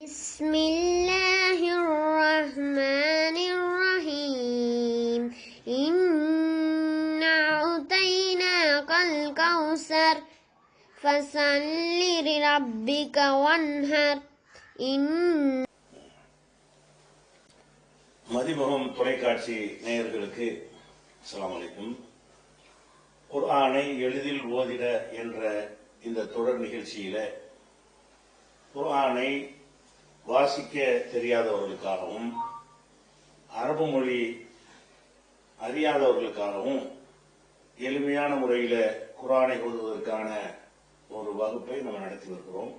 بسم الله الرحمن الرحيم إنا أعطيناك الكوثر فصل لربك وانحر மதிமுகம் தொலைக்காட்சி நேயர்களுக்கு அஸ்ஸலாமு அலைக்கும். குர்ஆனை எளிதில் ஓதிட என்ற இந்த தொடர் நிகழ்ச்சியில குர்ஆனை வாசிக்க தெரியாதவர்களுக்காகவும் அரபு மொழி அறியாதவர்களுக்காகவும் எளிமையான முறையில குர்ஆனை ஓதுவதற்கான ஒரு வகுப்பை நம்ம நடத்தி வருகிறோம்.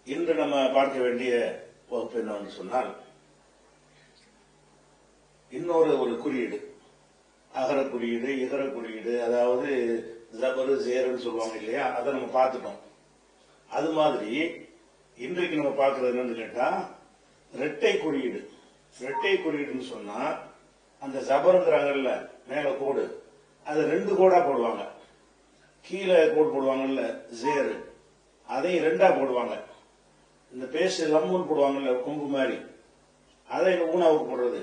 இன்று நம்ம பார்க்க வேண்டிய வகுப்பு என்னவென்று சொன்னால், இன்னொரு குறியீடு, அகர குறியீடு, இகர குறியீடு, அதாவது ஜபரு ஜேருன்னு சொல்லுவாங்க இல்லையா, அதை நம்ம பார்த்துட்டோம். அது மாதிரி இன்றைக்கு நம்ம பார்க்கறது என்னன்னு கேட்டா ரெட்டை குறியீடு. ரெட்டை குறியீடுன்னு சொன்னா அந்த ஜபருங்கிறாங்கல்ல மேல கோடு, அது 2 கோடா போடுவாங்க. கீழே கோடு போடுவாங்கல்ல ஜேரு, அதையும் 2ஆ போடுவாங்க. இந்த பேசு லம்முன்னு போடுவாங்கல்ல கொம்பு மாதிரி, அதை ஊனாவுக்கு போடுறது,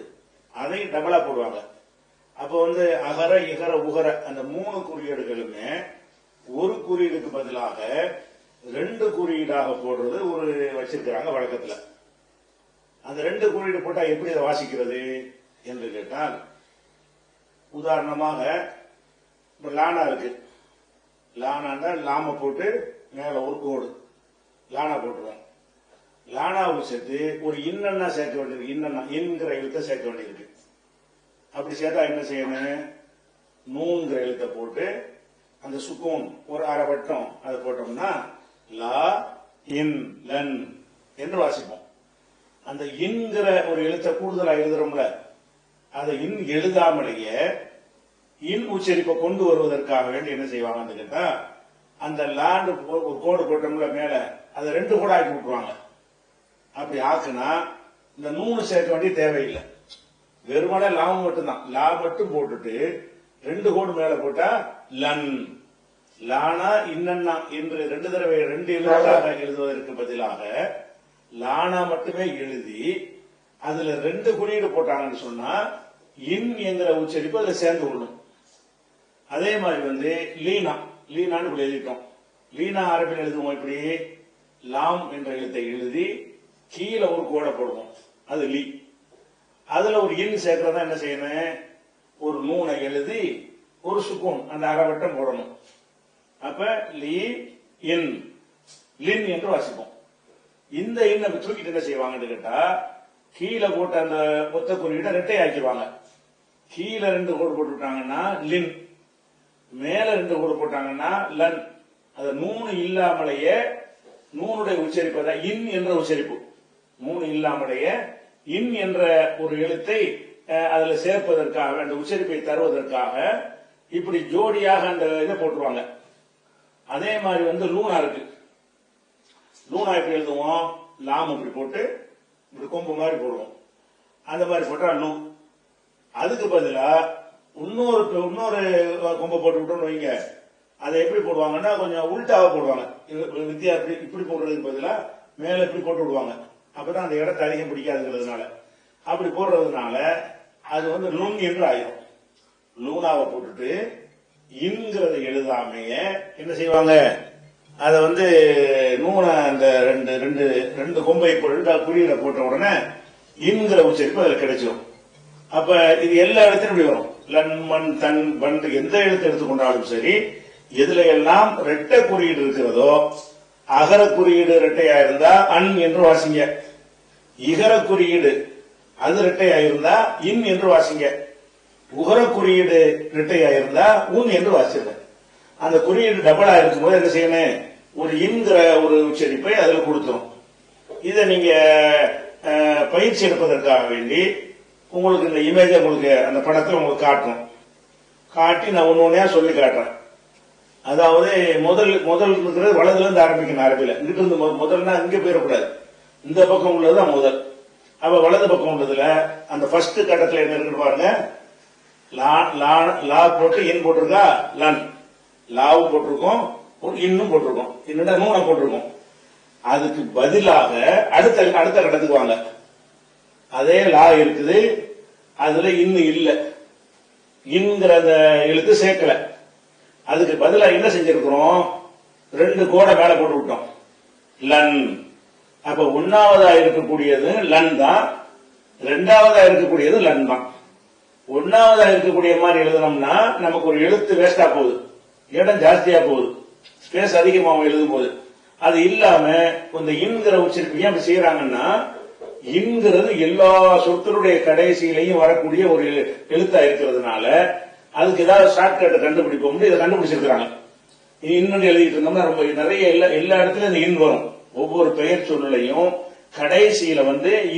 அதையும் டபுளா போடுவாங்க. அப்போ அகர இகர உகர அந்த 3 குறியீடுகளுமே ஒரு குறியீடுக்கு பதிலாக 2 குறியீடாக போடுறது ஒரு வச்சிருக்கிறாங்க வழக்கத்துல. அந்த 2 குறியீடு போட்டா எப்படி அதை வாசிக்கிறது என்று கேட்டால், உதாரணமாக இப்ப லானா இருக்கு. லானா லாம போட்டு மேல ஒரு கோடு லானா போட்டுருவோம். லானாவுக்கு சேர்த்து ஒரு இன்னன்னா சேர்க்க வேண்டியிருக்கு. இன்னன்னா என்கிற எழுத்தை சேர்க்க வேண்டியிருக்கு. அப்படி சேர்த்தா என்ன செய்யணும்? நூன்கிற எழுத்தை போட்டு அந்த சுக்கூன் ஒரு அரை வட்டம் அதை போட்டோம்னா லா இன் லன் என்று வாசிப்போம். அந்த இன்கிற ஒரு எழுத்தை கூடுதலா எழுதுறோம்ல, அதை இன் எழுதாமலேயே இன் உச்சரிப்பை கொண்டு வருவதற்காக வேண்டி என்ன செய்வாங்கன்னு கேட்டா, அந்த லாண்டு ஒரு கோடு போட்டோம்ல மேல, அதை 2 கோடு ஆக்கி விட்டுருவாங்க. அப்படி ஆக்குனா இந்த 3 சேர்க்க வேண்டிய தேவையில்லை. வெறுமனே லாம் மட்டும்தான். லா மட்டும் போட்டுட்டு 2 கோடு மேல போட்டா லன், லானா இன்னன்னா என்று 2 தடவை 2 எழுத்தாக எழுதுவதற்கு பதிலாக லானா மட்டுமே எழுதி அதுல 2 குறியீடு போட்டாங்கன்னு சொன்னா இன் என்கிற உச்சரிப்பு அதுல சேர்ந்து கொள்ளும். அதே மாதிரி லீனா, லீனான்னு இப்படி எழுதிட்டோம். லீனா அரபில் எழுதுவோம். இப்படி லாம் என்ற எழுத்தை எழுதி கீழே ஒரு கோடை போடுவோம், அது லீ. அதுல ஒரு இன் சேர்க்கிறதா என்ன செய்யணும்? ஒரு நூனை எழுதி ஒரு சுக்கூன் அந்த அரைவட்டம் போடணும். அப்ப லீ இன் லின் என்று வாசிப்போம். இந்த இன்னை தூக்கிட்டு என்ன செய்வாங்கன்னு கேட்டா, கீழே போட்ட அந்த மொத்த குறியீட்டை ரெட்டை ஆக்கிடுவாங்க. கீழே 2 கோடு போட்டுட்டாங்கன்னா லின், மேல 2 கோடு போட்டாங்கன்னா லன். அது 3 இல்லாமலேயே நூனுடைய உச்சரிப்பு தான் இன் என்ற உச்சரிப்பு. 3 இல்லாமலேயே இன் என்ற ஒரு எழுத்தை அதுல சேர்ப்பதற்காக, அந்த உச்சரிப்பை தருவதற்காக இப்படி ஜோடியாக அந்த இதை போட்டுருவாங்க. அதே மாதிரி லூனா இருக்கு. லூனா எப்படி எழுதுவோம்? லாம் இப்படி போட்டு இப்படி கொம்பு மாதிரி போடுவோம். அந்த மாதிரி போட்டா லூ. அதுக்கு பதிலா இன்னொரு கொம்பை போட்டு விட்டோம்னு வைங்க, அதை எப்படி போடுவாங்கன்னா கொஞ்சம் உள்டாவா போடுவாங்க. வித்தியா இப்படி போடுறதுக்கு பதிலா மேல இப்படி போட்டு விடுவாங்க. அப்பதான் அந்த இடத்தை அதிகம் பிடிக்காதுங்கிறதுனால அப்படி போடுறதுனால அது லுன் என்று ஆயிரும். லூனாவை போட்டுட்டு இன்கிறத எழுதாமையே என்ன செய்வாங்க, அதை நூனை அந்த ரெண்டு கொம்பை குறியீட போட்ட உடனே இன்கிற உச்சரிப்பு அதுல கிடைச்சிடும். அப்ப இது எல்லா இடத்திலும் இப்படி வரும். லன் மண் தன் பன் எந்த எழுத்து எடுத்துக்கொண்டாலும் சரி, எதுல எல்லாம் ரெட்டை குறியீடு இருக்கிறதோ, அகர குறியீடு ரெட்டையா இருந்தா அன் என்று வாசிங்க, இகர குறியீடு அது ரெட்டையா இருந்தா இன் என்று வாசிங்க, உகர குறியீடு ரெட்டையா இருந்தா உன் என்று வாசிங்க. அந்த குறியீடு டபுளா இருக்கும்போது என்ன செய்யணும்? ஒரு இன்கிற ஒரு உச்சரிப்பை அதுல கொடுத்துரும். இதை நீங்க பயிற்சி எடுப்பதற்காக வேண்டி உங்களுக்கு இந்த இமேஜ் உங்களுக்கு அந்த படத்தை உங்களுக்கு காட்டி நான் ஒன்னொன்னையா சொல்லி காட்டுறேன். அதாவது முதல் இருக்கிறது வலதுல இருந்து ஆரம்பிக்கணும். அரபில இங்கிட்டு இருந்து முதல்னா இங்க போயிடக்கூடாது, இந்த பக்கம் உள்ளதுதான் முதல். அப்ப வலது பக்கம் உள்ளதுல அந்த ஃபர்ஸ்ட் கட்டத்துல என்ன இருக்கு பாருங்க, லா போட்டு இன் போட்டிருக்கா, லன் லாவும் போட்டிருக்கோம், ஒரு இன்னும் போட்டிருக்கோம், இன்னும் நூனை போட்டிருக்கோம். அதுக்கு பதிலாக அடுத்த கட்டத்துக்கு வாங்க. அதே லா இருக்குது, அதுல இன்னும் இல்ல, இன்கிற அந்த எழுத்து சேர்க்கல. அதுக்கு பதிலா என்ன செஞ்சிருக்கிறோம், 2 கோடை மேல போட்டு விட்டோம், லன். அப்ப 1வதா இருக்கக்கூடியது லன் தான், 2வதா இருக்கக்கூடியது லன் தான். 1வதா இருக்கக்கூடிய மாதிரி எழுதணும்னா நமக்கு ஒரு எழுத்து வேஸ்டா போகுது, இடம் ஜாஸ்தியா போகுது, ஸ்பேஸ் அதிகமாக எழுதும் போது. அது இல்லாம இந்த இன்கிற உச்சரிப்பு ஏன் அப்படி செய்யறாங்கன்னா, இன்கிறது எல்லா சொற்களுடைய கடைசியிலையும் வரக்கூடிய ஒரு எழுத்தா இருக்கிறதுனால அதுக்கு ஏதாவது ஷார்ட்கட்டை கண்டுபிடிப்போம், இதை கண்டுபிடிச்சிருக்கிறாங்க. இன்னொன்று எழுதிட்டு இருந்தோம்னா ரொம்ப நிறைய எல்லா இடத்துலயும் இந்த இன் வரும். ஒவ்வொரு பெயர் சொல்லையும் கடைசியில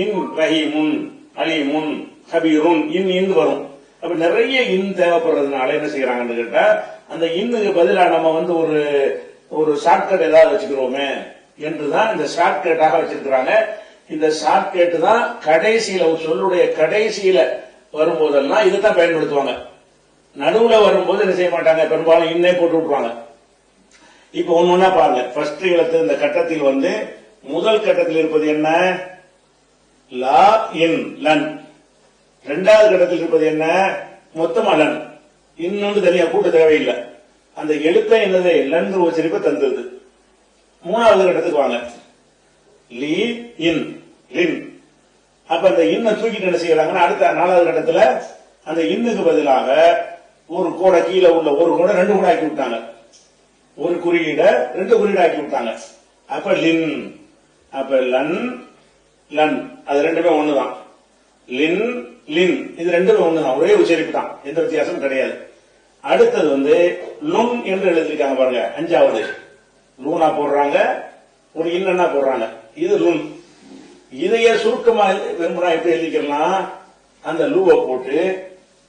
இன், ரஹீமுன், அலீமுன், ஹபீருன், இன் வரும். அப்ப நிறைய இன் தேவைப்படுறதுனால என்ன செய்யறாங்கன்னு கேட்டா, அந்த இன்னுக்கு பதிலா நம்ம ஒரு ஷார்ட்கட் ஏதாவது வச்சுக்கிறோமே என்றுதான் இந்த ஷார்ட்கட்டாக வச்சிருக்கிறாங்க. இந்த ஷார்ட்கட் தான் கடைசியில ஒரு சொல்லுடைய கடைசியில வரும்போதெல்லாம் இதைத்தான் பயன்படுத்துவாங்க. நடுவுல வரும்போது என்ன செய்ய மாட்டாங்க, பெரும்பாலும் இன்னே போட்டு விட்டுருவாங்க. இப்ப ஒன்னொன்னா பாருங்க. ஃபர்ஸ்ட் எழுத்து இந்த கட்டத்தில் முதல் கட்டத்தில் இருப்பது என்ன, லா இன், லன். 2வது கட்டத்தில் இருப்பது என்ன, மொத்தமா லன், இன்னொன்று தனியா கூட்ட தேவையில்லை. அந்த எழுத்த என்னது லன் உச்சரிப்பை தந்தது. 3வது கட்டத்துக்கு வாங்க, லீ இன், லின். அப்ப அந்த இன்ன தூக்கிட்டு என்ன செய்யறாங்கன்னா அடுத்த 4வது கட்டத்துல அந்த இன்னுக்கு பதிலாக ஒரு கோடை கீழே உள்ள ஒரு கோடை 2 கோடை ஆக்கி விட்டாங்க, ஒரு குறியீட 2 குறியீடு ஆக்கி விட்டாங்க. அப்ப லின், அப்ப லன், லன், அது ரெண்டுமே ஒண்ணுதான். லின், லின், இது ரெண்டுமே ஒண்ணுதான், ஒரே உச்சரிப்பு தான், எந்த வித்தியாசமும் கிடையாது. அடுத்தது லுன் என்று எழுதிருக்காங்க பாருங்க, 5வது லூனா போடுறாங்க, ஒரு இன்னன்னா போடுறாங்க, இது லுன். இதைய சுருக்கமா விரும்புறா எப்படி எழுதிக்கலாம், அந்த லூவை போட்டு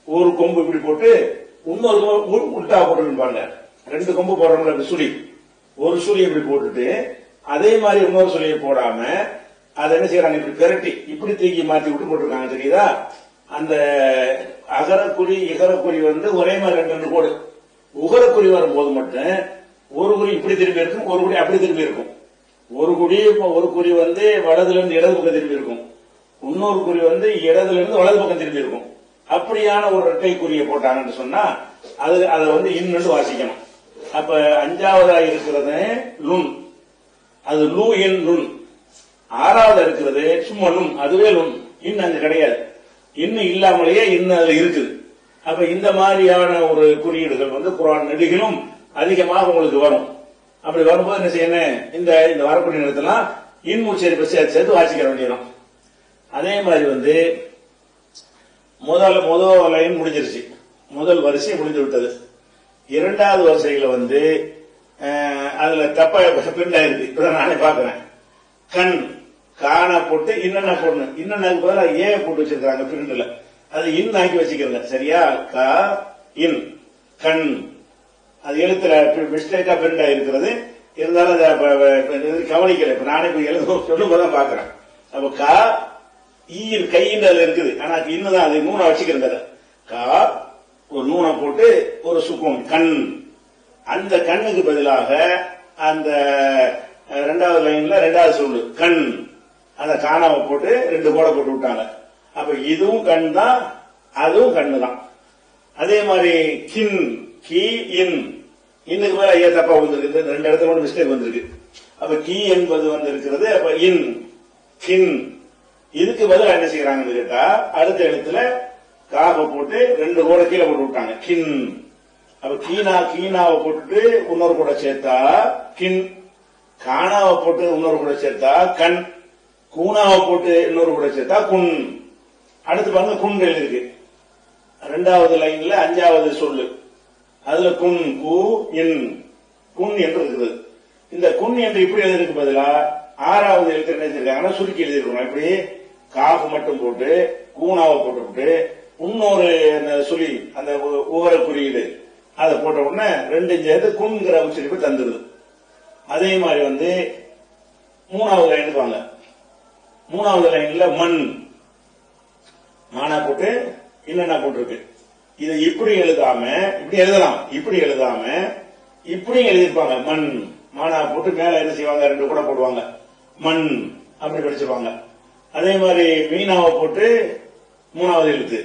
ஒரு கொம்பு இப்படி போட்டு இன்னொரு உல்டா போட்டு பாருங்க. 2 கொம்பு போடுறோம்ல சுழி, ஒரு சுழி இப்படி போட்டுட்டு அதே மாதிரி இன்னொரு சுழியை போடாம அதை என்ன செய்யறாங்க, இப்படி பெரட்டி இப்படி தூக்கி மாத்தி விட்டு போட்டிருக்காங்க. தெரியுதா, அந்த அகரக்குறி இகரக்குறி ஒரே மாதிரி 2 கோடு. உகரக்குறி வரும்போது மட்டும் ஒரு குறி இப்படி திரும்பி இருக்கும், ஒரு குறி அப்படி திரும்பி இருக்கும். ஒரு குறி வலதுல இருந்து இடது பக்கம் திரும்பி இருக்கும், இன்னொரு குறி இடதுல இருந்து வலது பக்கம் திரும்பி இருக்கும். அப்படியான ஒரு இரட்டை குறியை போட்டாங்கன்னு சொன்னா அதை இன்னும் வாசிக்கணும். அப்ப 5வதா இருக்கிறது லுன், அது லூ இன் லுன். 6வது இருக்கிறது சும்மா லுன், அதுவே லுன், இன்னும் அங்க கிடையாது, இன்னும் இல்லாமலேயே இன்னும் அதுல இருக்குது. அப்ப இந்த மாதிரியான ஒரு குறியீடுகள் குர்ஆன் நெடுகிலும் அதிகமாக உங்களுக்கு வரும். அப்படி வரும்போது என்ன செய்யணும், இந்த வரக்கூடிய நேரத்தெல்லாம் இன் உச்சரிப்பை சேர்த்து வாசிக்க வேண்டியதும். அதே மாதிரி முதல் லைன் முடிஞ்சிருச்சு, முதல் வரிசை முடிந்து விட்டது. 2வது வரிசையில அதுல தப்பா பிரிண்ட் ஆயிருக்கு. இப்பதான் நானே பாக்குறேன், கண் காண போட்டு இன்னென்ன போடணும், இன்னும் பதிலாக ஏ போட்டு வச்சிருக்காங்க பிரிண்ட்ல, அது இன் ஆக்கி வச்சுக்கிறங்க. சரியா, க இன், கண். அது எழுத்துல மிஸ்டேக்கா பிரிண்ட் ஆயிருக்கிறது, இருந்தாலும் கவனிக்கல. இப்ப நானே சொல்லும் போதுதான் பாக்குறேன். அப்ப கா ஈன் கையின் அதுல இருக்குது, ஆனா இன்னுதான் அது நூனை வச்சுக்கிறங்க. கா ஒரு நூனை போட்டு ஒரு சுக்கும், கண். அந்த கண்ணுக்கு பதிலாக அந்த 2வது லைன்ல 2வது சொல்லு கண், அந்த காணாம போட்டு 2 கோடை போட்டு விட்டாங்க. அப்ப இதுவும் கண் தான், அதுவும் கண்ணு தான். அதே மாதிரி கின், கி இன், இன்னுக்கு மேல ஐயா தப்பா வந்திருக்கு, 2 இடத்துல மட்டும் மிஸ்டேக் வந்திருக்கு. அப்ப கி என்பது இருக்கிறது, அப்ப இன், கின். இதுக்கு பதிலா என்ன செய்யறாங்கன்னு கேட்டா அடுத்த எழுத்துல காக போட்டு 2 கோடை கீழே போட்டு விட்டாங்க, கின். அப்ப கீனாவை போட்டுட்டு இன்னொரு கூட சேர்த்தா கின், காணாவை போட்டு இன்னொரு கூட சேர்த்தா கண், கூனாவை போட்டு இன்னொரு கூட சேர்த்தா குன். அடுத்து பாருங்க குன் எழுதிருக்கு 2வது லைன்ல 5வது சொல்லு, அதுல குன், கு இன், குன் என்று இருக்குது. இந்த குன் என்று இப்படி எழுதிருக்கு பதிலா 6வது எழுத்து என்ன எழுதிருக்காங்கன்னா சுருக்கி எழுதிருக்கணும். இப்படி காஃப் மட்டும் போட்டு கூனாவை போட்டு இன்னொரு சுழி அந்த உகர குறியீடு அதை போட்ட உடனே 2 சேர்த்து குன்கிற உச்சரிப்பு தந்துருது. அதே மாதிரி 3வது லைனுக்கு வாங்க. 3வது லைன்ல மண், மானா போட்டு என்னென்ன போட்டிருக்கு. இதை இப்படி எழுதாம இப்படி எழுதலாம், இப்படி எழுதாம இப்படியும் எழுதிருப்பாங்க. மண் மானா போட்டு மேல என்ன செய்வாங்க, 2 கூட போடுவாங்க. மண் அப்படி படிச்சிருவாங்க. அதே மாதிரி மீனாவை போட்டு மூணாவது எழுத்து,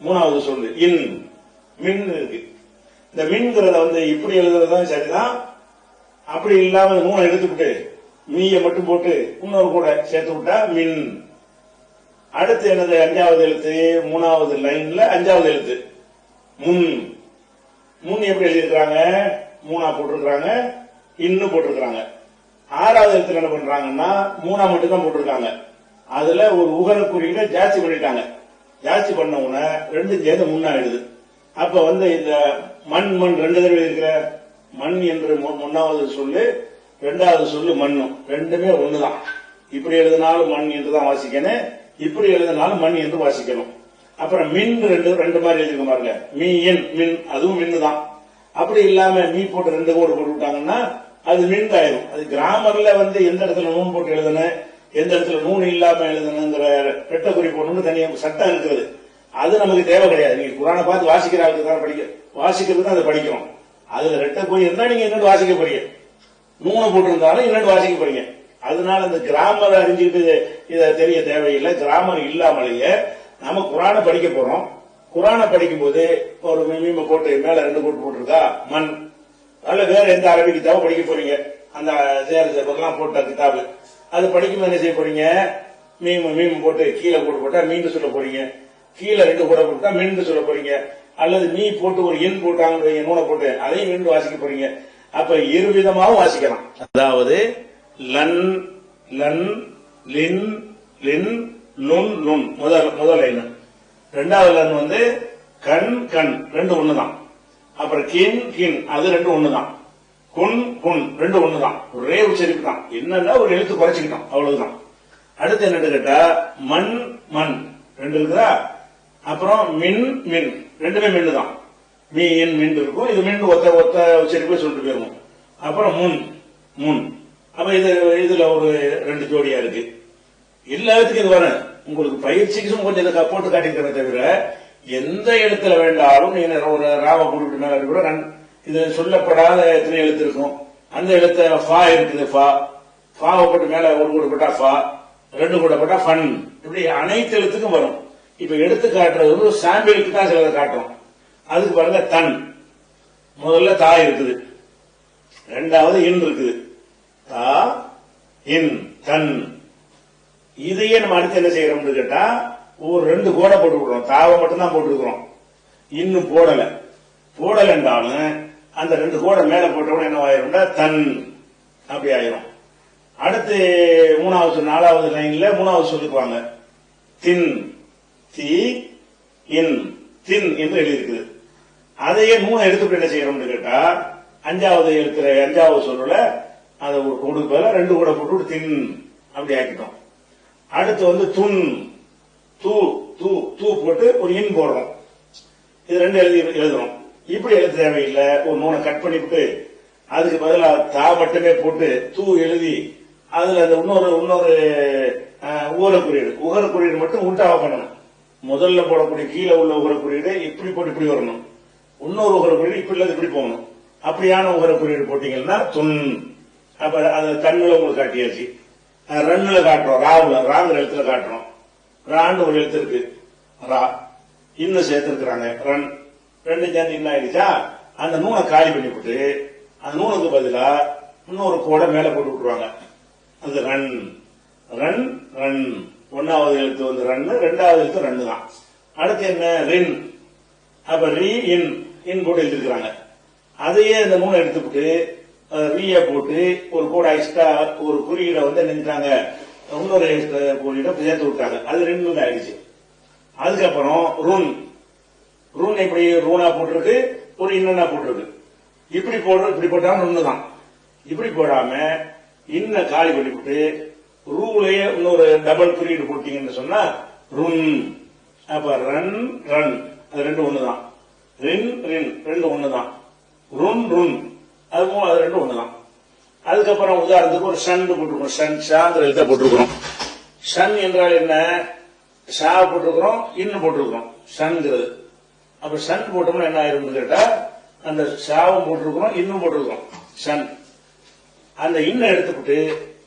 மூணாவது சொல்லு இன், மின் இருக்கு. இந்த மின்கிறத இப்படி எழுதுறதுதான் சரிதான். அப்படி இல்லாம மூணு எடுத்துக்கிட்டு மீய மட்டும் போட்டு இன்னொரு கூட சேர்த்து விட்டா மின். அடுத்து என்னது? அஞ்சாவது எழுத்து, மூணாவது லைன்ல அஞ்சாவது எழுத்து முன். முன் எப்படி எழுதியிருக்கிறாங்க? மூணா போட்டிருக்கிறாங்க, இன்னும் போட்டிருக்கிறாங்க. ஆறாவது எழுத்துல என்ன பண்றாங்கன்னா மூணா மட்டும் தான் போட்டிருக்காங்க. அதுல ஒரு உகர குறியீட ஜாஸ்தி பண்ணிட்டாங்க. ஜாஸ்தி பண்ண உடனே ரெண்டும் சேர்ந்து முன்னாயிடுது. அப்ப இந்த மண் மண் ரெண்டு தடவை இருக்கிற மண் என்று முன்னாவது சொல்லு, ரெண்டாவது சொல்லு மண்ணும், ரெண்டுமே ஒண்ணுதான். இப்படி எழுதினாலும் மண் என்று தான் வாசிக்கணும், இப்படி எழுதினாலும் மண் என்று வாசிக்கணும். அப்புறம் மின் ரெண்டு மாதிரி எழுதிக்க பாருங்க. மீ என் மின், அதுவும் மின்னு தான். அப்படி இல்லாம மீ போட்டு ரெண்டு கோடு போட்டு விட்டாங்கன்னா அது மின் ஆயிரும். அது கிராமர்ல எந்த இடத்துல நூன் போட்டு எழுதணும், எந்த இடத்துல நூன் இல்லாம எழுதணுங்கிற ரெட்டை குறி போடணும்னு தனியா சட்டம் இருக்கிறது. அது நமக்கு தேவை கிடையாது. நீங்க குரானை பார்த்து வாசிக்கிற ஆளுக்கு தான் வாசிக்கிறது தான் அதை படிக்கணும். அதுல ரெட்டை குறி இருந்தா நீங்க இன்னொரு வாசிக்க போறீங்க, நூனை போட்டு இருந்தாலும் இன்னொரு வாசிக்க போறீங்க. அதனால இந்த கிராமர் அறிஞ்சுக்கிட்டு இதை தெரிய தேவையில்லை. கிராமர் இல்லாமலேயே நம்ம குரானை படிக்க போறோம். குரானை படிக்கும் போது ஒரு மீம போட்டு மேல ரெண்டு கோட்டு போட்டிருக்கா மண், அல்ல வேற எந்த அரபி கிதாபை படிக்க போறீங்க, அந்த சேரெல்லாம் போட்ட கிதாபு அது படிக்கும் என்ன செய்ய போறீங்க? மீம் போட்டு கீழே போட்டு போட்டா மீண்டு சொல்ல போறீங்க, கீழே ரெண்டு கூட போட்டா மீண்டு சொல்ல போறீங்க. அல்லது மீ போட்டு ஒரு எண் போட்டாங்க நூனை போட்டு அதையும் மீண்டு வாசிக்க போறீங்க. அப்ப இருவிதமாகவும் வாசிக்கலாம். அதாவது லன் லன் லின் லின் நுண் நுண் முதல் லைன். ரெண்டாவது லைன் கண் கண் ரெண்டு ஒண்ணுதான். அப்புறம் கின் கின் அது ரெண்டு ஒண்ணுதான். குன் குன் ரெண்டு ஒண்ணுதான். ஒரே உச்சரிப்பு தான். என்னன்னா ஒரு எழுத்து குறைச்சிக்கிட்டோம், அவ்வளவுதான். அடுத்து என்னன்னு கேட்டா மண் மண் ரெண்டு இருக்குதா. அப்புறம் மின் மின் ரெண்டுமே மின்னு தான். மீன் மின் இருக்கும். இது மின் ஒத்த ஒத்த உச்சரிப்பு சொல்லிட்டு போயிருவோம். அப்புறம் முன் முன். அப்ப இதுல ஒரு ரெண்டு ஜோடியா இருக்கு. எல்லாத்துக்கும் இது வரும். உங்களுக்கு பயிற்சிக்கும் கொஞ்சம் இதை போட்டு காட்டிக்கிறத தவிர எந்த எழுத்துல வேண்டாலும் நீங்க ஒரு ராவ போட்டு மேல கூட இது சொல்லப்படாத எத்தனை எழுத்து இருக்கும். அந்த எழுத்த ஃபா இருக்குது, ஃபாவை போட்டு மேல ஒரு கூட போட்டா ஃபா, ரெண்டு கூட போட்டா ஃபன். இப்படி அனைத்து எழுத்துக்கும் வரும். இப்ப எடுத்து காட்டுறது சாம்பிளுக்கு தான் சிலதை காட்டுறோம். அதுக்கு பாருங்க தன், முதல்ல தா இருக்குது, ரெண்டாவது இன் இருக்குது, தா இன் தன். இதையே நம்ம அடுத்து என்ன செய்யறோம்னு கேட்டா ஒரு ரெண்டு கோடை போட்டு விடுறோம். தாவை மட்டும் தான் போட்டுருக்கிறோம், இன்னும் போடல என்றாலும் அந்த ரெண்டு கோடை மேல போட்டவன என்ன ஆயிரும்னா தன் அப்படி ஆயிரும். அடுத்து மூணாவது நாலாவது லைன்ல மூணாவது சொல்லிக்குவாங்க தின் தி இன் தின் என்று எழுதியிருக்குது. அதையே மூணு எடுத்துட்டு என்ன செய்யறோம்னு கேட்டா அஞ்சாவது எழுத்துற அஞ்சாவது சொல்லல அதை ஒரு கொடுப்பல ரெண்டு கூட போட்டு தின் அப்படி ஆக்கிட்டோம். அடுத்து துன் தூ தூ தூ போட்டு ஒரு இன் போடுறோம். இது ரெண்டு எழுதுறோம். இப்படி எழுத தேவையில்லை. ஒரு நூனை கட் பண்ணிவிட்டு அதுக்கு பதிலாக தா மட்டுமே போட்டு தூ எழுதி அதுல அந்த இன்னொரு உகர குறியீடு மட்டும் உண்டாவ பண்ணணும். முதல்ல போடக்கூடிய கீழே உள்ள உகர குறியீடு இப்படி போட்டு இப்படி வரணும். இன்னொரு உகர குறியீடு இப்படி இல்லாத இப்படி போகணும். அப்படியான உகர குறியீடு போட்டீங்கன்னா துன். அப்ப அது தன்னுல உங்களுக்கு காட்டியாச்சு. ரன்னுல காட்டுறோம், ராங்கிற எழுத்துல காட்டுறோம். ரான்னு ஒரு எழுத்து இருக்கு, ரா இன்னும் சேர்த்து இருக்கிறாங்க ரன், ரெண்டு சேர்ந்து இன்னும் ஆயிடுச்சா. அந்த நூனை காலி பண்ணி விட்டு அந்த நூனுக்கு பதிலா இன்னொரு கோடை மேல போட்டு விட்டுருவாங்க. அது ரன் ரன் ரன். ஒன்னாவது எழுத்து ரன்னு, ரெண்டாவது எழுத்து ரன்னு தான். அடுத்து என்ன ரின். அப்ப ரீ இன் இன் போட்டு எழுதிருக்கிறாங்க. அதையே அந்த நூனை எடுத்துக்கிட்டு ரீய போட்டு ஒரு கூட எக்ஸ்ட்ரா ஒரு குறியீடை நினைச்சாங்க, இன்னொரு குறியீடை சேர்த்து விட்டாங்க. அது ரெண்டு ஆயிடுச்சு. அதுக்கப்புறம் ரூன். ரூன் எப்படி ரூனா போட்டிருக்கு, ஒரு இன்னா போட்டிருக்கு. இப்படி போட்டாலும் ஒண்ணுதான். இப்படி போடாம இன்ன காலி பண்ணிவிட்டு ரூலையே இன்னொரு டபுள் குறியீடு போட்டீங்கன்னு சொன்னா ருன். அப்ப ரன் ரன் அது ரெண்டு ஒண்ணுதான். ரின் ரின் ரெண்டு ஒண்ணுதான். ருன் ருன் அது ரெண்டு ஒண்ணுதான். அதுக்கப்புறம் உதாரணத்துக்கு ஒரு ஷன் போட்டிருக்கோம். ஷன் ஷாங்கிற எழுத்த போட்டிருக்கிறோம். ஷன் என்றால் என்ன? ஷா போட்டிருக்கிறோம், இன்னும் போட்டிருக்கிறோம் ஷன்ங்கிறது. அப்ப ஷன் போட்டோம்னா என்ன ஆயிரும் கேட்டா அந்த ஷாவும் போட்டிருக்கிறோம், இன்னும் போட்டிருக்கிறோம் ஷன். அந்த இன்னும் எடுத்துக்கிட்டு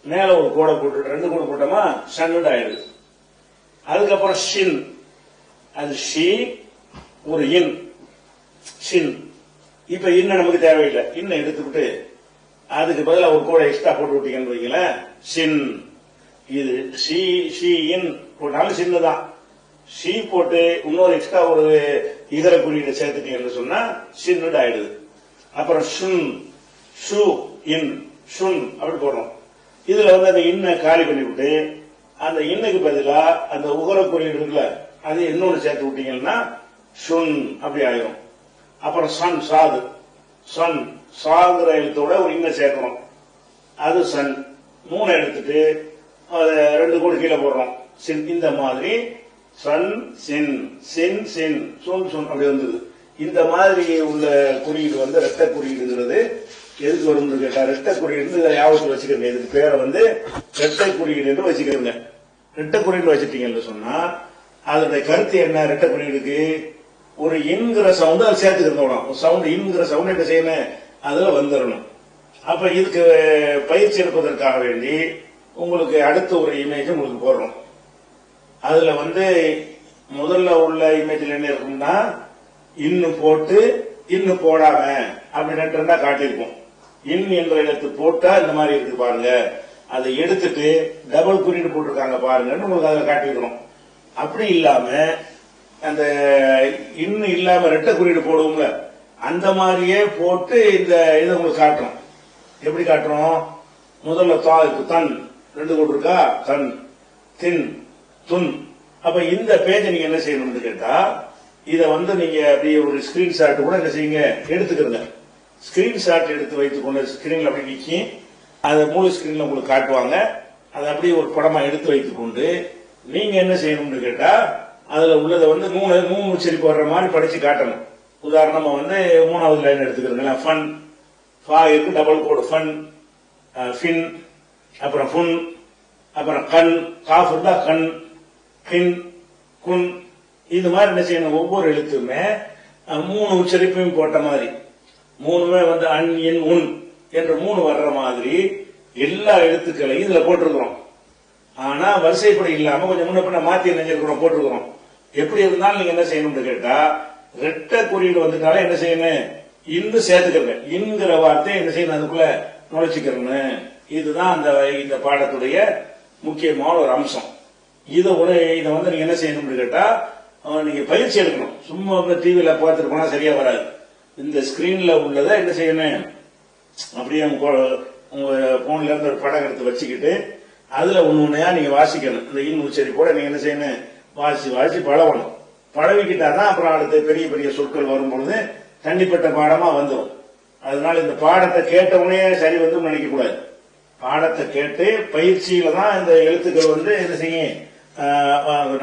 மேல ஒரு கோடை போட்டு 2 கோடு போட்டோமா ஷன்னு ஆயிடுது. அதுக்கப்புறம் ஷின், அது ஷி ஒரு இன் ஷின். இப்ப இன்னும் நமக்கு தேவையில்லை, இன்னும் எடுத்துக்கிட்டு அதுக்கு பதிலாக ஒரு கோடை எக்ஸ்ட்ரா போட்டு விட்டீங்கன்னு வைங்களேன், ஷின். இது ஷி ஷி இன் போட்டாலும் சின்ன தான். ஷி போட்டு இன்னொரு எக்ஸ்ட்ரா ஒரு இதர குறியீடு சேர்த்துட்டீங்கன்னு சொன்னா ஷின்னு ஆயிடுது. அப்புறம் ஷுன், ஷூ இன், ஷுன் அப்படி போடுறோம். இதுல வந்து அந்த இன்ன காலி பண்ணிவிட்டு அந்த இன்னுக்கு பதிலா அந்த உகர குறியீடு இருக்குல்ல, அது இன்னொன்னு சேர்த்து விட்டீங்கன்னா ஷுன் அப்படி ஆயிரும். அப்புறம் சன், சாது, சன் சாகுற எழுத்தோட ஒரு இன்ன சேர்க்கணும், அது சன். 3 எடுத்துட்டு 2 கோடு கீழே போடுறோம், சின். இந்த மாதிரி சன் சின், சின் சின், சுன் சுன் அப்படி வந்தது. இந்த மாதிரி உள்ள குறியீடு வந்து இரட்டை குறியீடுங்கிறது எதுக்கு வரும் கேட்டா, இரட்டை குறியீடு ஞாபகத்தில் வச்சுக்கிறீங்க. இதுக்கு பேரை வந்து இரட்டை குறியீடு என்று வச்சுக்கிறீங்க. இரட்டை குறியீடு வச்சுட்டீங்கன்னு சொன்னா அதனுடைய கருத்து என்ன? இரட்டை குறியீடுக்கு ஒரு இன்கிற சவுண்ட் அதை சேர்த்துக்கிறோம். சவுண்ட் இன்கிற சவுண்ட் என்ன செய்யணும், அதுல வந்துடணும். அப்ப இதுக்கு பயிற்சி எடுப்பதற்காக வேண்டி உங்களுக்கு அடுத்த ஒரு இமேஜ் உங்களுக்கு போடுறோம். அதுல வந்து முதல்ல உள்ள இமேஜ்ல என்ன இருக்கும்னா, இன்னும் போட்டு இன்னும் போடாம அப்படின்னு காட்டியிருப்போம். இன் என்ற எழுத்து போட்டா இந்த மாதிரி இருக்கு பாருங்க, அதை எடுத்துட்டு டபுள் குறியீடு போட்டிருக்காங்க பாருங்கன்னு உங்களுக்கு அதை காட்டிக்கிறோம். அப்படி இல்லாம அந்த இன்னும் இல்லாம ரெட்டை குறியீடு போடுவோம்ல, அந்த மாதிரியே போட்டு இந்த இதை உங்களுக்கு காட்டுறோம். எப்படி காட்டுறோம்? முதல்ல தா இருக்கு, தன் 2 கோடு இருக்கா, தன், தின், துன். அப்ப இந்த பேஜை நீங்க என்ன செய்யணும்னு கேட்டா, இத வந்து நீங்க அப்படியே ஒரு ஸ்கிரீன்ஷாட் கூட என்ன செய்யுங்க, எடுத்துக்கிறங்க. ஸ்கிரீன்ஷாட் எடுத்து வைத்துக் கொண்டு ஸ்கிரீன்ல அப்படி நிக்கி அதை முழு ஸ்கிரீன்ல உங்களுக்கு காட்டுவாங்க. அதை அப்படியே ஒரு படமா எடுத்து வைத்துக் கொண்டு நீங்க என்ன செய்யணும்னு கேட்டா, அதுல உள்ளதை வந்து 3 உச்சரிப்பு வர்ற மாதிரி படிச்சு காட்டணும். உதாரணமா வந்து 3வது லைன் எடுத்துக்கிறீங்களா, ஃபன், ஃபா இருக்கு, டபுள் கோடு ஃபன், ஃபின், அப்புறம் ஃபுன், அப்புறம் கண், காஃப் இருந்தா கண், கின், குன். இது மாதிரி என்ன செய்யணும், ஒவ்வொரு எழுத்துமே 3 உச்சரிப்பையும் போட்ட மாதிரி 3மே வந்து அன், இன், உன் என்று 3 வர்ற மாதிரி எல்லா எழுத்துக்களையும் இதுல போட்டிருக்கிறோம். ஆனா வரிசைப்படி இல்லாம கொஞ்சம் முன்ன பின்ன மாத்தி நினைஞ்சிருக்கிறோம், போட்டிருக்கிறோம். எப்படி இருந்தாலும் நீங்க என்ன செய்யணும்னு கேட்டா, ரெட்டை குறியீடு வந்துட்டாலே என்ன செய்யணும், இன்னும் சேர்த்துக்கிறேன். இன்கிற வார்த்தை என்ன செய்யணும், அதுக்குள்ள நுழைச்சிக்கிறேன்னு. இதுதான் இந்த பாடத்துடைய முக்கியமான ஒரு அம்சம். இதை வந்து நீங்க என்ன செய்யணும்னு கேட்டா, நீங்க பயிற்சி எடுக்கணும். சும்மா டிவியில பார்த்துட்டு போனா சரியா வராது. இந்த ஸ்கிரீன்ல உள்ளதை என்ன செய்யணும், அப்படியே உங்க போன்ல இருந்து ஒரு படம் எடுத்து வச்சுக்கிட்டு அதுல ஒண்ணுயா நீங்க வாசிக்கணும். இந்த இன் உச்சரிப்போட நீங்க என்ன செய்யணும், வாசி பழகணும். பழகிக்கிட்டாதான் அப்புறம் அடுத்த பெரிய பெரிய சொற்கள் வரும்பொழுது தனிப்பட்ட பாடமா வந்துடும். அதனால இந்த பாடத்தை கேட்ட உடனே சரி வந்து நினைக்க கூடாது. பாடத்தை கேட்டு பயிற்சியில தான் இந்த எழுத்துக்கள் வந்து என்ன செய்யும்,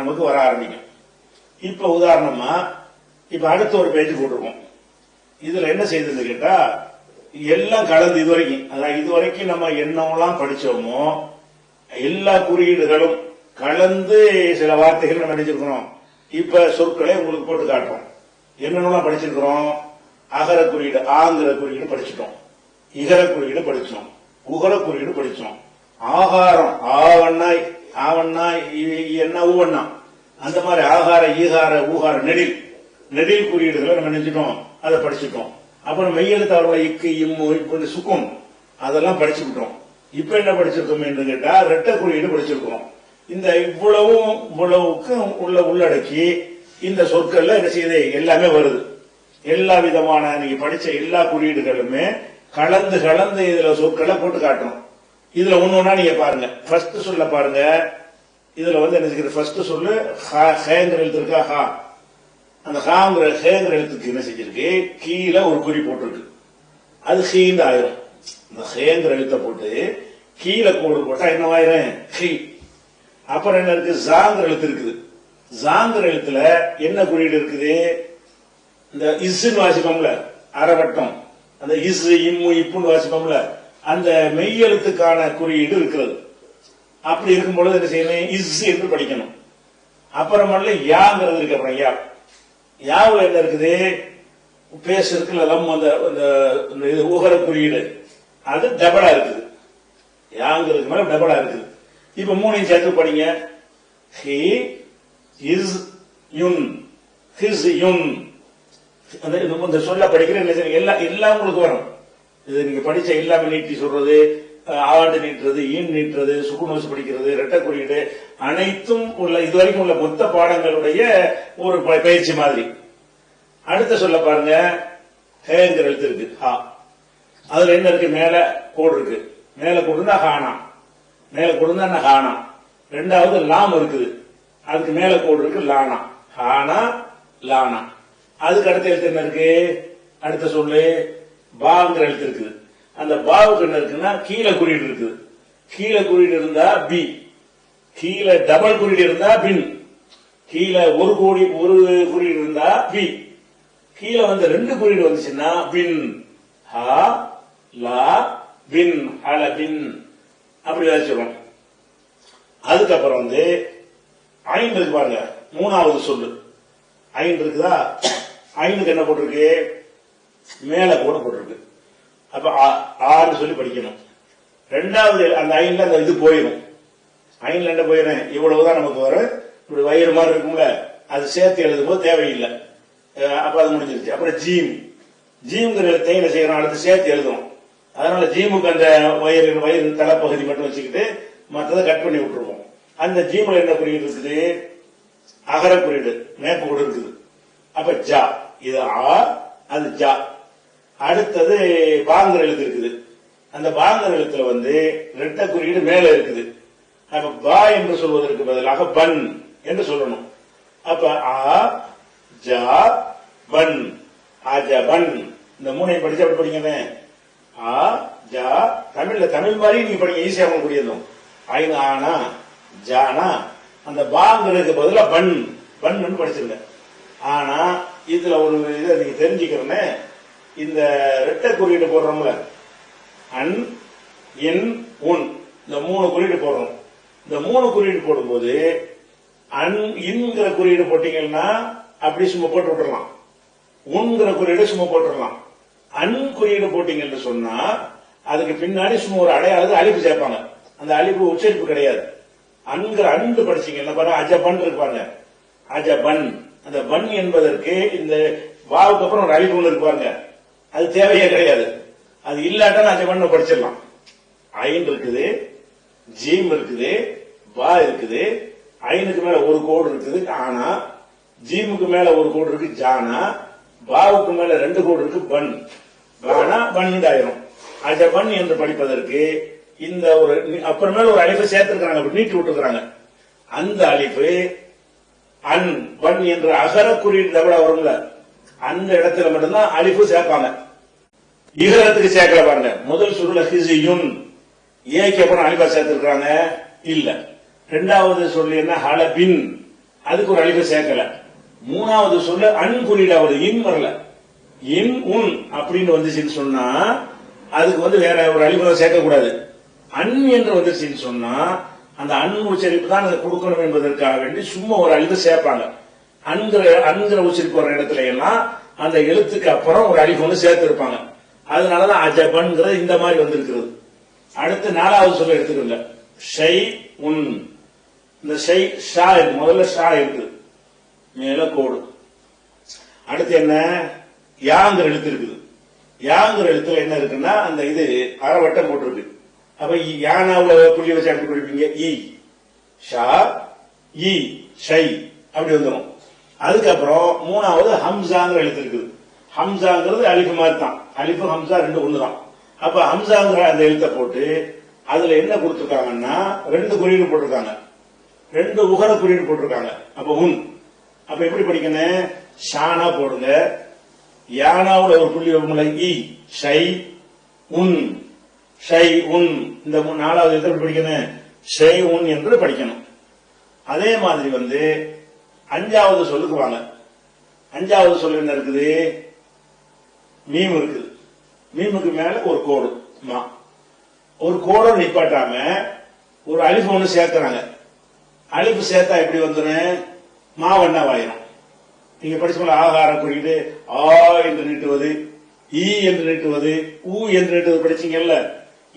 நமக்கு வர ஆரம்பிக்கும். இப்ப உதாரணமா இப்ப அடுத்த ஒரு பேஜ் போட்டிருக்கோம். இதுல என்ன செய்யுதுன்னு கேட்டா, எல்லாம் கலந்து இதுவரைக்கும் நம்ம என்னவெல்லாம் படிச்சோமோ எல்லா குறியீடுகளும் கலந்து சில வார்த்தைகள் நம்ம நினைச்சிருக்கிறோம். இப்ப சொற்களை உங்களுக்கு போட்டு காட்டுறோம். என்னென்னலாம் படிச்சிருக்கிறோம், அகர குறியீடு ஆங்கிற குறியீடு படிச்சுட்டோம், இகர குறியீடு படிச்சோம், உகர குறியீடு படிச்சோம், ஆகாரம் ஆவண்ணா என்ன ஊவண்ணா அந்த மாதிரி ஆகார ஈகார ஊகார நெடில் குறியீடுகளை நம்ம நினைச்சிட்டோம், அதை படிச்சுட்டோம். அப்புறம் மெய்யெழுத்து அவர்களை இக்கு இம்மு இப்படி சுக்கும் அதெல்லாம் படிச்சுக்கிட்டோம். இப்ப என்ன படிச்சிருக்கோம் என்று கேட்டா, ரெட்டை குறியீடு படிச்சிருக்கோம். இந்த இவ்வளவுக்கு உள்ளடக்கி இந்த சொற்கள்ல என்ன செய்யுது, எல்லாமே வருது. எல்லா விதமான நீங்க படிச்ச எல்லா குறியீடுகளுமே கலந்து இதுல சொற்களை போட்டு காட்டணும். இதுல ஒண்ணு நீங்க பாருங்க. ஃபர்ஸ்ட் சொல்ல பாருங்க. இதுல வந்து என்ன ஃபர்ஸ்ட் சொல்லு ஹேங்கிற எழுத்து இருக்கா, ஹா. அந்த ஹாங்கிற ஹேங்கிற எழுத்துக்கு என்ன செஞ்சிருக்கு, கீழே ஒரு குறி போட்டிருக்கு. அது ஹீந்து ஆயிரும். இந்த ஹேங்கிற எழுத்த போட்டு கீழே கோடு போட்டா என்னவாயிரும், ஹீ. அப்புறம் என்ன இருக்கு, ஜாங்கிற எழுத்து இருக்குது. ஜாங்கிற எழுத்துல என்ன குறியீடு இருக்குது, இந்த இஸ்ன்னு வாசிப்போம்ல அரைவட்டம், அந்த இஸ் இம்மு இப்புன்னு வாசிப்போம்ல, அந்த மெய்யெழுத்துக்கான குறியீடு இருக்கிறது. அப்படி இருக்கும் பொழுது என்ன செய்யணும், இஸ் என்று படிக்கணும். அப்புறமல்ல யாங்கிறது இருக்கு. அப்புறம் யாவுல என்ன இருக்குது, பேச இருக்குல்ல, அந்த ஊகர குறியீடு அது டபுளா இருக்குது. யாங்கிறதுக்கு மேல டபுளா இருக்குது. இப்ப மூணையும் சேர்த்து படிங்க. He is Yun, his Yun. இந்த சொல்ல படிக்கிற எல்லாம் உங்களுக்கு வரும். இது நீங்க படிச்ச எல்லாமே நீட்டி சொல்றது, ஆண்டு நீட்டுறது, ஈன் நீட்டுறது, சுக்குநோசு படிக்கிறது, ரெட்ட குறியீடு அனைத்தும் உள்ள இதுவரைக்கும் உள்ள மொத்த பாடங்களுடைய ஒரு பயிற்சி மாதிரி. அடுத்த சொல்ல பாருங்க. ஹேங்கிற எழுத்து இருக்கு, ஹா. அதுல என்ன இருக்கு? மேல கோடு இருக்கு. மேல கோடு இருந்தா ஹானா, மேல கோடு இருந்தா ஹானா. ரெண்டாவது லாம் இருக்குது, அதுக்கு மேல கோடு இருக்கு, லானா. Hannah Lana. அதுக்கு அடுத்த எழுத்து என்ன இருக்கு? அடுத்த சொல்லு பாங்கிற எழுத்து இருக்குது. அந்த பாவுக்கு என்ன இருக்குன்னா கீழே குறியீடு இருக்குது. கீழே குறியீடு இருந்தா பி, கீழே டபுள் குறியீடு இருந்தா பின், கீழே ஒரு குறியீடு இருந்தா பி, கீழே வந்து ரெண்டு குறியீடு வந்துச்சுன்னா பின். ஹா லா பின், ஹல பின் அப்படி வச்சிருக்கோம். அதுக்கப்புறம் வந்து ஐந்து இருக்கு பாருங்க, மூணாவது சொல்லு ஐந்து இருக்குதா? ஐந்துக்கு என்ன போட்டிருக்கு? மேல கூட போட்டிருக்கு. அப்ப ஆறு சொல்லி படிக்கணும். ரெண்டாவது அந்த ஐந்துல அந்த இது போயிடும். ஐந்துல என்ன போயிடும்? இவ்வளவுதான் நமக்கு வரும். இப்படி வயிறு மாதிரி இருக்கும்ல, அது சேர்த்து எழுதும் போது தேவையில்லை. அப்ப அது முடிஞ்சிருச்சு. அப்புறம் ஜீம், ஜீம்ங்கிற எழுத்தை என்ன செய்யறோம்? அடுத்து சேர்த்து எழுதும். அதனால ஜீமுக்கு அந்த வயிறு தலைப்பகுதி மட்டும் வச்சுக்கிட்டு மற்றதை கட் பண்ணி விட்டுருவோம். அந்த ஜீம்ல என்ன குறியீடு இருக்குது? அகர குறியீடு மேப்பு கூட இருக்குது. அப்ப ஜா, இது ஆ, அது ஜா. அடுத்தது பாங்கிற எழுத்து இருக்குது. அந்த பாங்கிற எழுத்துல வந்து ரெட்ட குறியீடு மேல இருக்குது. அப்ப பா என்று சொல்வதற்கு பதிலாக பன் என்று சொல்லணும். அப்ப ஆ ஜா பன், அஜபன். இந்த மூணையும் படிச்சு அப்படி படிங்க. ஆ ஜா, தமிழ் மாதிரி நீங்க படிங்க, ஈஸியா உங்களுக்கு புரியும். ஐந்து ஆனா ஜானா, அந்த பாங்கிறதுக்கு பதிலா பன், பன் படிச்சிருங்க. ஆனா இதுல ஒரு இதை நீங்க தெரிஞ்சுக்கிறேன்னு, இந்த ரெட்ட குறியீடு போடுறோம்ல, அன் இன் உன், இந்த மூணு குறியீடு போடுறோம். இந்த மூணு குறியீடு போடும்போது அன் இன்கிற குறியீடு போட்டீங்கன்னா அப்படி சும்மா போட்டு விட்டுறலாம். உன்கிற குறியீடு சும்மா போட்டுடலாம். அன் குறியீடு போட்டீங்கன்னு சொன்னா அதுக்கு பின்னாடி சும்மா ஒரு அடையாளத்து அழிப்பு சேர்ப்பாங்க. அந்த அழிப்பு உச்சரிப்பு கிடையாது. அன்கிற அன்பு படிச்சீங்கன்னா பாருங்க, அஜபன் இருப்பாங்க, அஜபன். அந்த பன் என்பதற்கு இந்த வாவுக்கு அப்புறம் ஒரு அழிப்பு ஒன்று இருப்பாங்க, அது தேவையே கிடையாது. அது இல்லாட்டா அஜபன் படிச்சிடலாம். ஐன் இருக்குது, ஜீம் இருக்குது, பா இருக்குது, ஐனுக்கு மேல ஒரு கோடு இருக்குது ஆனா, ஜீமுக்கு மேல ஒரு கோடு இருக்கு ஜானா, பாவுக்கு மேல ரெண்டு கோடு இருக்கு பன், பானா பன் ஆயிரும். அஜபன் என்று படிப்பதற்கு இந்த ஒரு அப்புறமேல ஒரு அழிப்பு சேர்த்திருக்காங்க, நீட்டி விட்டுருக்காங்க. அந்த அழிப்பு அன் பன் என்ற அகர குறியீடு தவிர வரும்ல, அந்த இடத்துல மட்டும்தான் அழிப்பு சேர்ப்பாங்க. இகரத்துக்கு சேர்க்கல பாருங்க. முதல் சொல்ல ஹிசியுன், ஏக்கு அப்புறம் அழிப்பா சேர்த்திருக்காங்க இல்ல. ரெண்டாவது சொல்லு என்ன ஹலபின், அதுக்கு ஒரு அழிப்பை சேர்க்கல. மூணாவது சொல்ல அன் குறியீடாவது இன் வரல, இன் உன் அப்படின்னு வந்துச்சுன்னு சொன்னா அதுக்கு வந்து வேற ஒரு அழிப்பை சேர்க்க கூடாது. அன் என்று வந்துச்சுன்னு சொன்னா அந்த அன் உச்சரிப்பு தான் அதை கொடுக்கணும் என்பதற்காக வேண்டி சும்மா ஒரு அழிப்பை சேர்ப்பாங்க. அன்கிற உச்சரிப்பு வர இடத்துல எல்லாம் அந்த எழுத்துக்கு அப்புறம் ஒரு அழிப்பு வந்து சேர்த்து இருப்பாங்க. அதனாலதான் அஜபன்கிறது இந்த மாதிரி வந்திருக்கிறது. அடுத்து நாலாவது சொல்ல எடுத்துக்கோங்க, ஷை உன். இந்த ஷை ஷா இருக்கு, முதல்ல ஷா இருக்கு, மேல கோடு. அடுத்து என்ன, யாங்கிற எழுத்து இருக்குது. யாங்கிற எழுத்துல என்ன இருக்குன்னா அந்த இது அரைவட்டம் போட்டிருக்கு. அப்ப யானாவுல புள்ளி வச்சு அப்படி குறிப்பீங்க, இ ஷா இ ஷை அப்படி வந்துடும். அதுக்கப்புறம் மூணாவது ஹம்சாங்கிற எழுத்து இருக்குது. ஹம்சாங்கிறது அலிஃபு மாதிரி தான், அலிஃபு ஹம்சா ரெண்டு ஒண்ணுதான். அப்ப ஹம்சாங்கிற அந்த எழுத்தை போட்டு அதுல என்ன கொடுத்திருக்காங்கன்னா ரெண்டு குறியீடு போட்டிருக்காங்க, ரெண்டு உகர குறியீடு போட்டிருக்காங்க. அப்ப உன், அப்ப எப்படி படிக்கணும், ஷானா போடுங்க, யானாவுல ஒரு புள்ளி வைப்போம்ல, இ ஷை உன், ஷை உன். இந்த நாலாவது எழுத்து எப்படி படிக்கணும், ஷை உன் என்று படிக்கணும். அதே மாதிரி வந்து அஞ்சாவது சொல்லுக்கு வாங்க. அஞ்சாவது சொல்லு என்ன இருக்குது, மீம் இருக்குது. மீமுக்கு மேல ஒரு கோடு, மா. ஒரு கோடு நிப்பாட்டாம ஒரு அலிஃபு ஒண்ணு சேர்க்கிறாங்க. அலிஃபு சேர்த்தா எப்படி வந்துடும், மாவண்ணாவாயிரும். நீங்க படிச்சுக்கோங்க, ஆகார குறியீடு ஆ என்று நீட்டுவது, ஈ என்று நீட்டுவது, ஊ என்று நீட்டுவது படிச்சீங்கல்ல.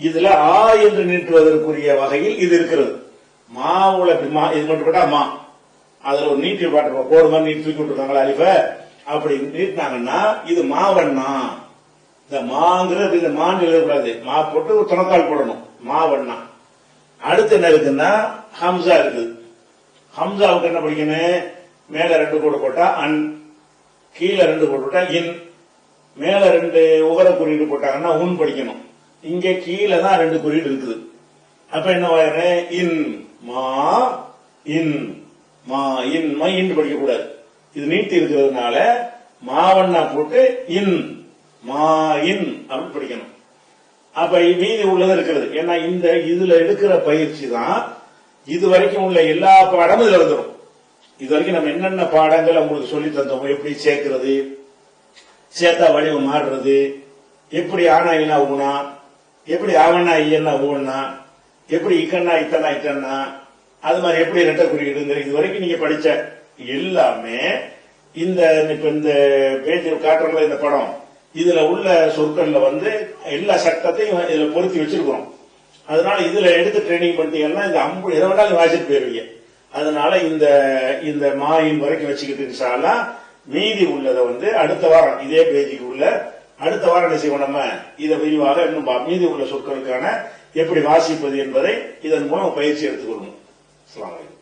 இதுல ஆ என்று நீட்டுவதற்குரிய வகையில் இது இருக்கிறது. மாவுல இது மட்டும் போட்டா மா, அதுல ஒரு நீட்டி பாட்டு கோடு மாதிரி நீட்டி தூக்கி விட்டுருக்காங்களா அலிஃப, அப்படி நீட்டினாங்கன்னா இது மாவண்ணா. இந்த மாங்கிறது இந்த மான் எழுதக்கூடாது, மா போட்டு ஒரு துணக்கால் போடணும், மாவண்ணா. அடுத்து என்ன இருக்குன்னா ஹம்சா இருக்குது. ஹம்சாவுக்கு என்ன படிக்கணும்? மேல 2 கோடு போட்டா அன், கீழே 2 கோடு போட்டா இன், மேல 2 உகர குறியீடு போட்டாங்கன்னா உன் படிக்கணும். இங்க கீழே தான் 2 குறியீடு இருக்குது. அப்ப என்ன ஆயிரும்? இன் மா இன், மா இன், மை இன் படிக்க கூடாது. இது நீட்டி இருக்கிறதுனால மாவண்ணா போட்டு இன் மா இன் அப்படின்னு படிக்கணும். அப்ப மீதி உள்ளது இருக்கிறது. ஏன்னா இந்த இதுல எடுக்கிற பயிற்சி தான் இது வரைக்கும் உள்ள எல்லா பாடமும் இதுல வந்துடும். இது வரைக்கும் நம்ம என்னென்ன பாடங்கள் உங்களுக்கு சொல்லி தந்தோம், எப்படி சேர்க்கிறது, சேர்த்தா வடிவம் மாறுறது, எப்படி ஆனா இனா ஊனா, எப்படி ஆவண்ணா ஐயன்னா ஊன்னா, எப்படி இக்கண்ணா இத்தனா இட்டன்னா, அது மாதிரி எப்படி ரெட்ட குறியீடுங்கிற இது வரைக்கும் நீங்க படிச்ச எல்லாமே இந்த இப்ப இந்த பேஜ் காட்டுறோம்ல இந்த படம், இதுல உள்ள சொற்கள்ல எல்லா சட்டத்தையும் இதுல பொருத்தி வச்சிருக்கிறோம். அதனால இதுல எடுத்து ட்ரைனிங் பண்ணிட்டீங்கன்னா இந்த எதை வேணாலும் வாசிட்டு போயிருவீங்க. அதனால இந்த மாயின் வரைக்கும் வச்சுக்கிட்டு இன்ஷா மீதி உள்ளதை அடுத்த வாரம் இதே பேஜுக்கு உள்ள அடுத்த வாரம் என்ன செய்வோம், நம்ம இதை விரிவாக இன்னும் மீதி உள்ள சொற்களுக்கான எப்படி வாசிப்பது என்பதை இதன் மூலம் பயிற்சி எடுத்துக்கொள்ளணும். அஸ்ஸலாமு அலைக்கும்.